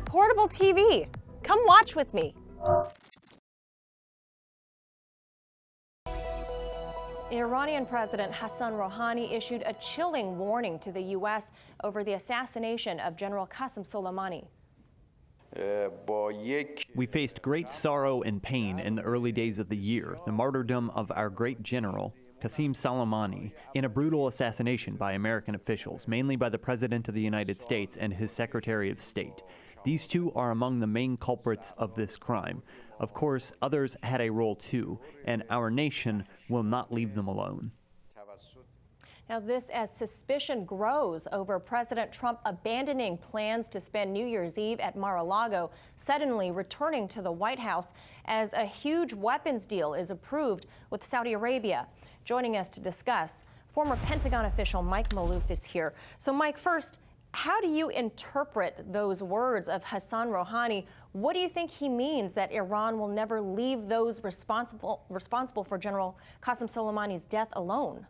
Portable TV. Come watch with me. Iranian President Hassan Rouhani issued a chilling warning to the U.S. over the assassination of General Qasem Soleimani. We faced great sorrow and pain in the early days of the year, the martyrdom of our great general, Qasem Soleimani, in a brutal assassination by American officials, mainly by the President of the United States and his Secretary of State. These two are among the main culprits of this crime. Of course, others had a role too, and our nation will not leave them alone. Now, this as suspicion grows over President Trump abandoning plans to spend New Year's Eve at Mar-a-Lago, suddenly returning to the White House as a huge weapons deal is approved with Saudi Arabia. Joining us to discuss, former Pentagon official Mike Maloof is here. So, Mike, first, how do you interpret those words of Hassan Rouhani? What do you think he means that Iran will never leave those responsible for General Qasem Soleimani's death alone?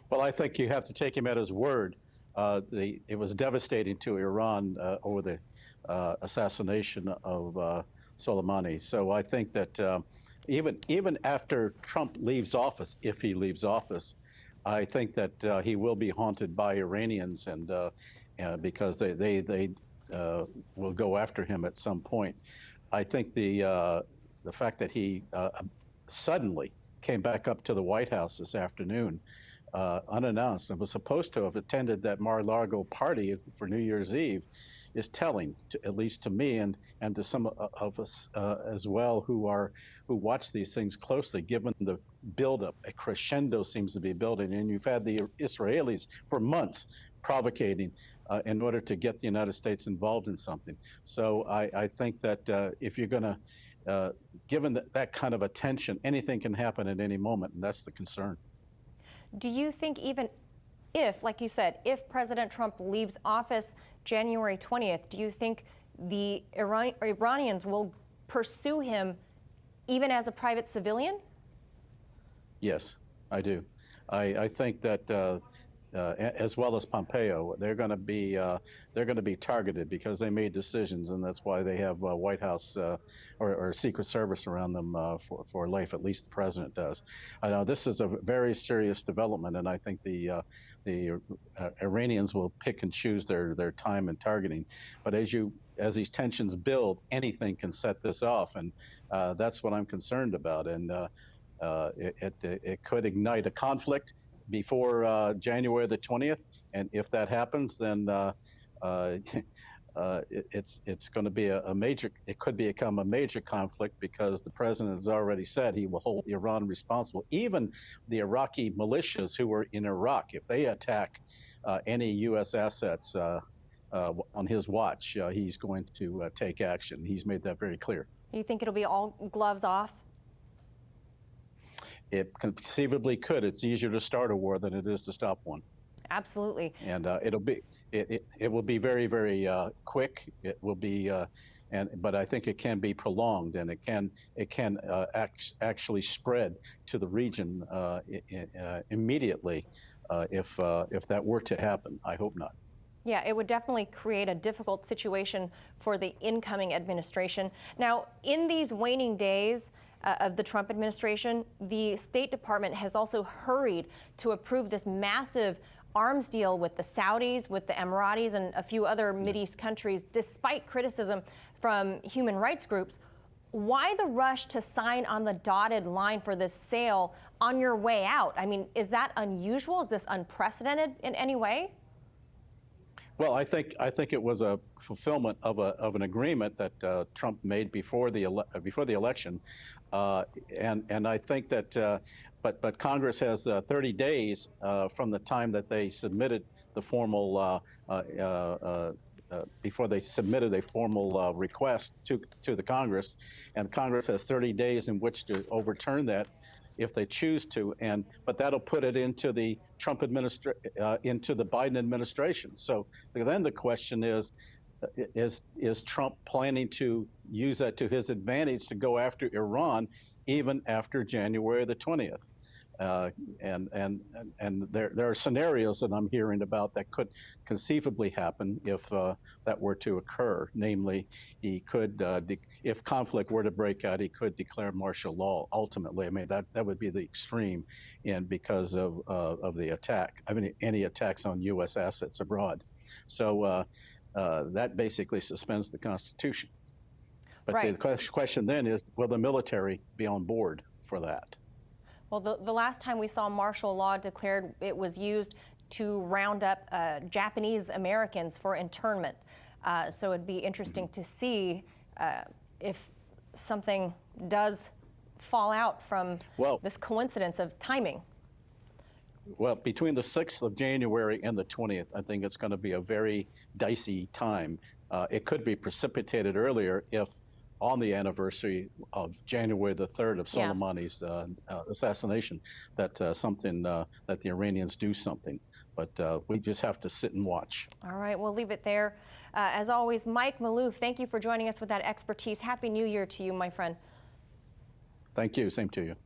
Well, I think you have to take him at his word. It was devastating to Iran over the assassination of Soleimani. So I think that even after Trump leaves office, if he leaves office, I think that he will be haunted by Iranians, and because they will go after him at some point. I think the fact that he suddenly came back up to the White House this afternoon, unannounced, and was supposed to have attended that Mar-a-Lago party for New Year's Eve, is telling, at least to me and to some of us as well who watch these things closely, given the buildup. A crescendo seems to be building, and you've had the Israelis for months provocating in order to get the United States involved in something. So I think that if you're going to, given that kind of attention, anything can happen at any moment, and that's the concern. Do you think even if, like you said, if President Trump leaves office January 20th, do you think the Iranians will pursue him even as a private civilian? Yes, I do. I think that as well as Pompeo, they're going to be targeted because they made decisions, and that's why they have White House or Secret Service around them for life. At least the president does. I know this is a very serious development, and I think the Iranians will pick and choose their time and targeting. But as these tensions build, anything can set this off, and that's what I'm concerned about. And it could ignite a conflict before January the 20th, and if that happens, then it's going to be a major. It could become a major conflict because the president has already said he will hold Iran responsible. Even the Iraqi militias who were in Iraq, if they attack any U.S. assets on his watch, he's going to take action. He's made that very clear. You think it'll be all gloves off? It conceivably could. It's easier to start a war than it is to stop one. Absolutely. And it will be very, very quick. It will be, but I think it can be prolonged, and it can actually spread to the region immediately if that were to happen. I hope not. Yeah, it would definitely create a difficult situation for the incoming administration. Now, in these waning days of the Trump administration, the State Department has also hurried to approve this massive arms deal with the Saudis, with the Emiratis, and a few other Mideast countries, despite criticism from human rights groups. Why the rush to sign on the dotted line for this sale on your way out? I mean, is that unusual? Is this unprecedented in any way? Well, I think it was a fulfillment of an agreement that Trump made before the election, and I think that but Congress has 30 days from the time that they submitted the formal before they submitted a formal request to the Congress, and Congress has 30 days in which to overturn that if they choose to, but that'll put it into the into the Biden administration. So then the question is Trump planning to use that to his advantage to go after Iran even after January the 20th? And there are scenarios that I'm hearing about that could conceivably happen if that were to occur. Namely, he could, if conflict were to break out, he could declare martial law. Ultimately, I mean that would be the extreme, and because of the attack, I mean any attacks on U.S. assets abroad. So that basically suspends the Constitution. But Right. the question then is, will the military be on board for that? Well, the last time we saw martial law declared, it was used to round up Japanese Americans for internment. So it'd be interesting to see if something does fall out from this coincidence of timing. Well, between the 6th of January and the 20th, I think it's going to be a very dicey time. It could be precipitated earlier if on the anniversary of January the 3rd of Soleimani's assassination, that that the Iranians do something. But we just have to sit and watch. All right, we'll leave it there. As always, Mike Maloof, thank you for joining us with that expertise. Happy New Year to you, my friend. Thank you. Same to you.